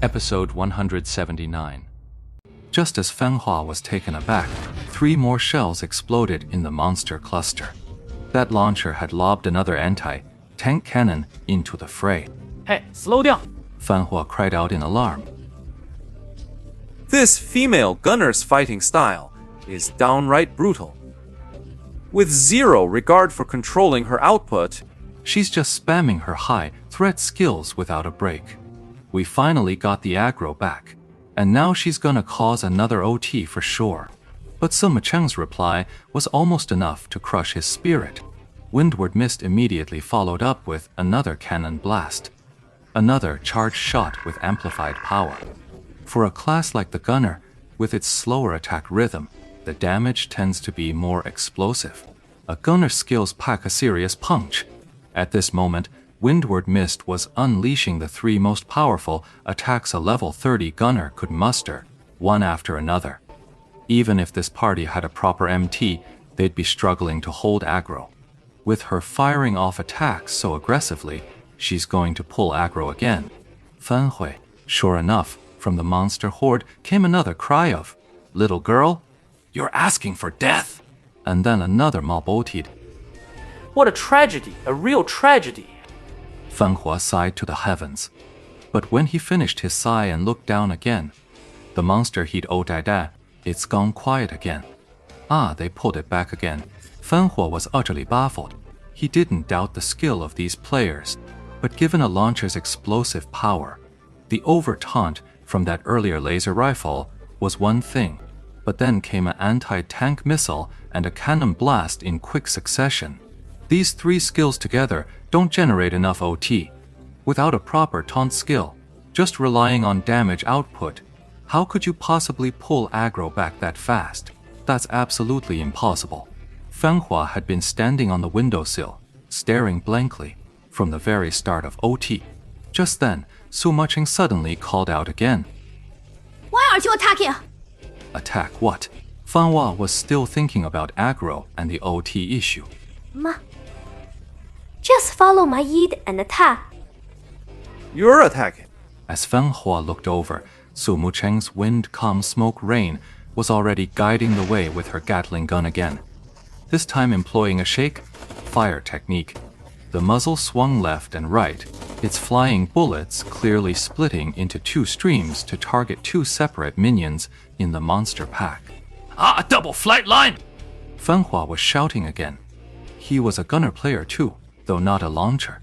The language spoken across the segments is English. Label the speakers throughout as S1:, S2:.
S1: Episode 179. Just as Fan Hua was taken aback, 3 more shells exploded in the monster cluster. That launcher had lobbed another anti-tank cannon into the fray.
S2: Hey, slow down!
S1: Fan Hua cried out in alarm.
S3: This female gunner's fighting style is downright brutal. With zero regard for controlling her output,
S1: she's just spamming her high threat skills without a break. We finally got the aggro back, and now she's gonna cause another OT for sure. But Sima Cheng's reply was almost enough to crush his spirit. Windward Mist immediately followed up with another cannon blast. Another charged shot with amplified power. For a class like the gunner, with its slower attack rhythm, the damage tends to be more explosive. A gunner's skills pack a serious punch. At this moment, Windward Mist was unleashing the 3 most powerful attacks a level 30 gunner could muster, one after another. Even if this party had a proper MT, they'd be struggling to hold aggro. With her firing off attacks so aggressively, she's going to pull aggro again. Fan Hui. Sure enough, from the monster horde came another cry of, "Little girl, you're asking for death!" And then another mob OT'd.
S2: What a tragedy, a real tragedy.
S1: Fan Hua sighed to the heavens. But when he finished his sigh and looked down again, the monster he'd OT'd, it's gone quiet again. They pulled it back again. Fan Hua was utterly baffled. He didn't doubt the skill of these players, but given a launcher's explosive power, the over-taunt from that earlier laser rifle was one thing, but then came an anti-tank missile and a cannon blast in quick succession. These 3 skills together don't generate enough OT. Without a proper taunt skill, just relying on damage output, how could you possibly pull aggro back that fast? That's absolutely impossible. Fan Hua had been standing on the windowsill, staring blankly, from the very start of OT. Just then, Sima Cheng suddenly called out again.
S4: Why aren't you attacking?
S1: Attack what? Fan Hua was still thinking about aggro and the OT issue.
S4: Ma, just follow my lead and attack.
S3: you're attacking.
S1: As Fan Hua looked over, Sima Cheng's wind, calm, smoke, rain was already guiding the way with her Gatling gun again. This time employing a shake, fire technique. The muzzle swung left and right, its flying bullets clearly splitting into 2 streams to target 2 separate minions in the monster pack.
S2: A double flight line!
S1: Fan Hua was shouting again. He was a gunner player too, though not a launcher.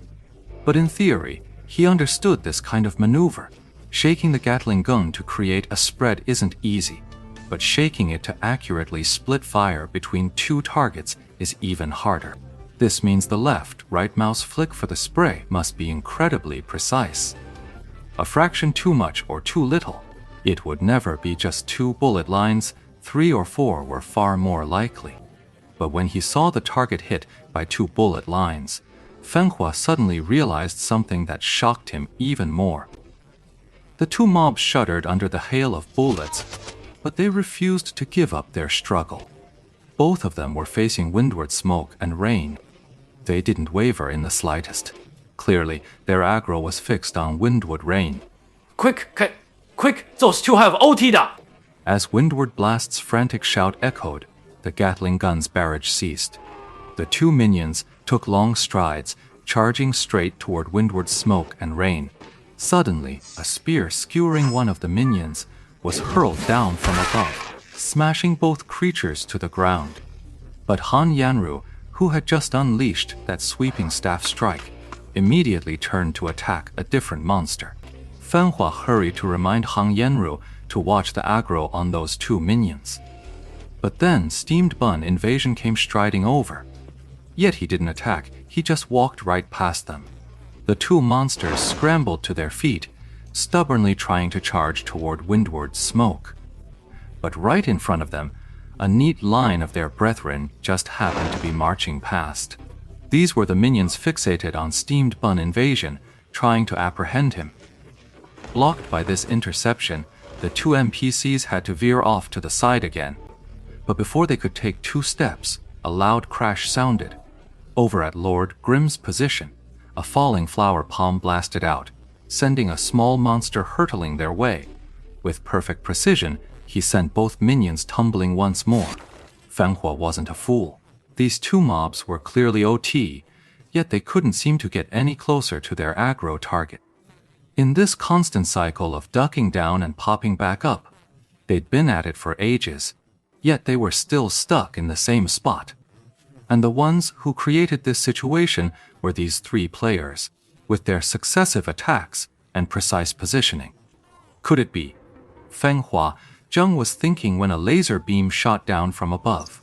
S1: But in theory, he understood this kind of maneuver. Shaking the Gatling gun to create a spread isn't easy, but shaking it to accurately split fire between 2 targets is even harder. This means the left-right mouse flick for the spray must be incredibly precise. A fraction too much or too little, it would never be just 2 bullet lines, 3 or 4 were far more likely. But when he saw the target hit by 2 bullet lines, Fan Hua suddenly realized something that shocked him even more. The 2 mobs shuddered under the hail of bullets, but they refused to give up their struggle. Both of them were facing windward smoke and rain. They didn't waver in the slightest. Clearly, their aggro was fixed on windward rain.
S2: Quick, those 2 have OT 的!
S1: As Windward Blast's frantic shout echoed, the Gatling gun's barrage ceased. The 2 minions took long strides, charging straight toward windward smoke and rain. Suddenly, a spear skewering one of the minions was hurled down from above, smashing both creatures to the ground. But Han Yanru, who had just unleashed that sweeping staff strike, immediately turned to attack a different monster. Fan Hua hurried to remind Han Yanru to watch the aggro on those 2 minions. But then Steamed Bun Invasion came striding over. Yet he didn't attack, he just walked right past them. The 2 monsters scrambled to their feet, stubbornly trying to charge toward windward smoke. But right in front of them, a neat line of their brethren just happened to be marching past. These were the minions fixated on Steamed Bun Invasion, trying to apprehend him. Blocked by this interception, the 2 NPCs had to veer off to the side again. But before they could take 2 steps, a loud crash sounded. Over at Lord Grimm's position, a falling flower palm blasted out, sending a small monster hurtling their way. With perfect precision, he sent both minions tumbling once more. Fan Hua wasn't a fool. These two mobs were clearly OT, yet they couldn't seem to get any closer to their aggro target. In this constant cycle of ducking down and popping back up, they'd been at it for ages, yet they were still stuck in the same spot. And the ones who created this situation were these three players, with their successive attacks and precise positioning. Could it be? Feng Hua, Zheng was thinking when a laser beam shot down from above.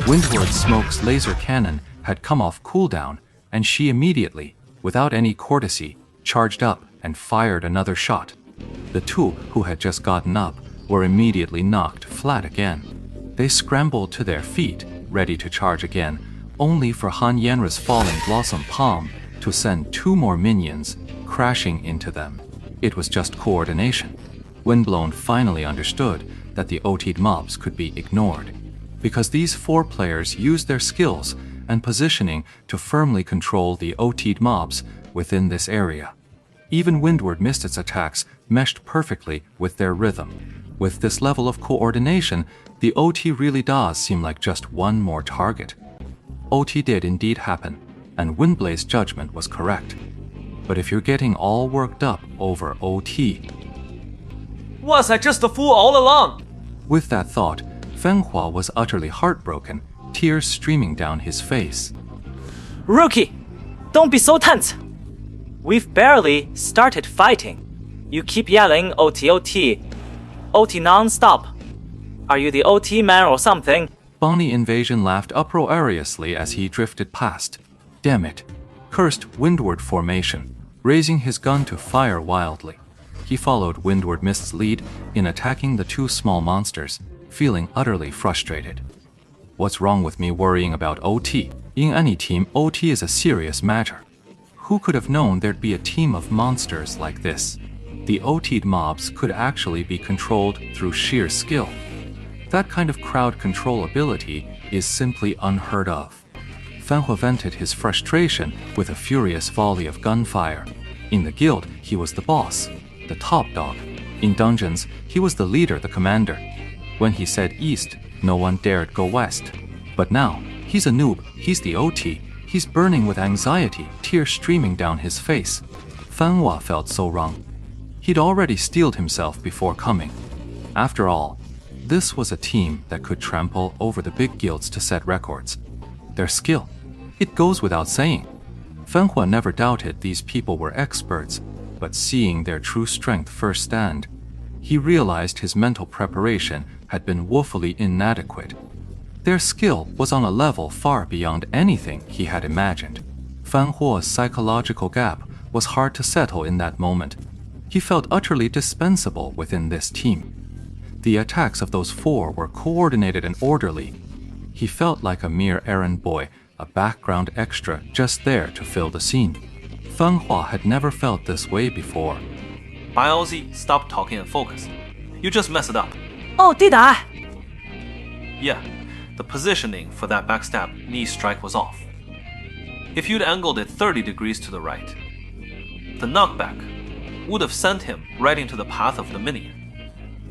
S1: Windward Smoke's laser cannon had come off cooldown, and she immediately, without any courtesy, charged up and fired another shot. The two who had just gotten up were immediately knocked flat again. They scrambled to their feet, ready to charge again, only for Han Yanru's falling Blossom Palm to send two more minions crashing into them. It was just coordination. Windblown finally understood that the OT'd mobs could be ignored, because these four players used their skills and positioning to firmly control the OT'd mobs within this area. Even Windward Mist's attacks meshed perfectly with their rhythm. With this level of coordination, the OT really does seem like just one more target. OT did indeed happen, and Windblade's judgment was correct. But if you're getting all worked up over OT...
S2: Was I just a fool all along?
S1: With that thought, Feng Hua was utterly heartbroken, tears streaming down his face.
S5: Rookie, don't be so tense. We've barely started fighting. You keep yelling OT, OT. OT non-stop. Are you the OT man or something?
S1: Bonnie Invasion laughed uproariously as he drifted past. Damn it. Cursed Windward formation, raising his gun to fire wildly. He followed Windward Mist's lead in attacking the two small monsters, feeling utterly frustrated. What's wrong with me worrying about OT? In any team, OT is a serious matter. Who could have known there'd be a team of monsters like this? The OT'd mobs could actually be controlled through sheer skill. That kind of crowd control ability is simply unheard of. Fan Hua vented his frustration with a furious volley of gunfire. In the guild, he was the boss, the top dog. In dungeons, he was the leader, the commander. When he said east, no one dared go west. But now, he's a noob, he's the OT, he's burning with anxiety, tears streaming down his face. Fan Hua felt so wrong. He'd already steeled himself before coming. After all, this was a team that could trample over the big guilds to set records. Their skill, it goes without saying. Fan Hua never doubted these people were experts, but seeing their true strength firsthand, he realized his mental preparation had been woefully inadequate. Their skill was on a level far beyond anything he had imagined. Fan Hua's psychological gap was hard to settle in that moment. He felt utterly dispensable within this team. The attacks of those four were coordinated and orderly. He felt like a mere errand boy, a background extra just there to fill the scene. Feng Hua had never felt this way before.
S2: BioZ, stop talking and focus. You just messed it up.
S5: Oh, did I?
S2: Yeah, the positioning for that backstab knee strike was off. If you'd angled it 30 degrees to the right, the knockback would have sent him right into the path of the minion.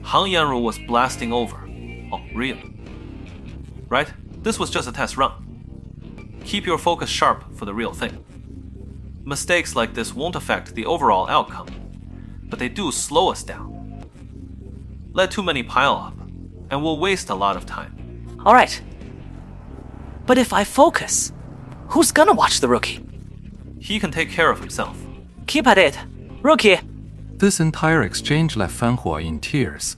S2: Han Yanru was blasting over. Oh, really? Right? This was just a test run. Keep your focus sharp for the real thing. Mistakes like this won't affect the overall outcome, but they do slow us down. Let too many pile up, and we'll waste a lot of time.
S5: Alright. But if I focus, who's gonna watch the rookie?
S2: He can take care of himself.
S5: Keep at it. Rookie!
S1: This entire exchange left Fan Hua in tears.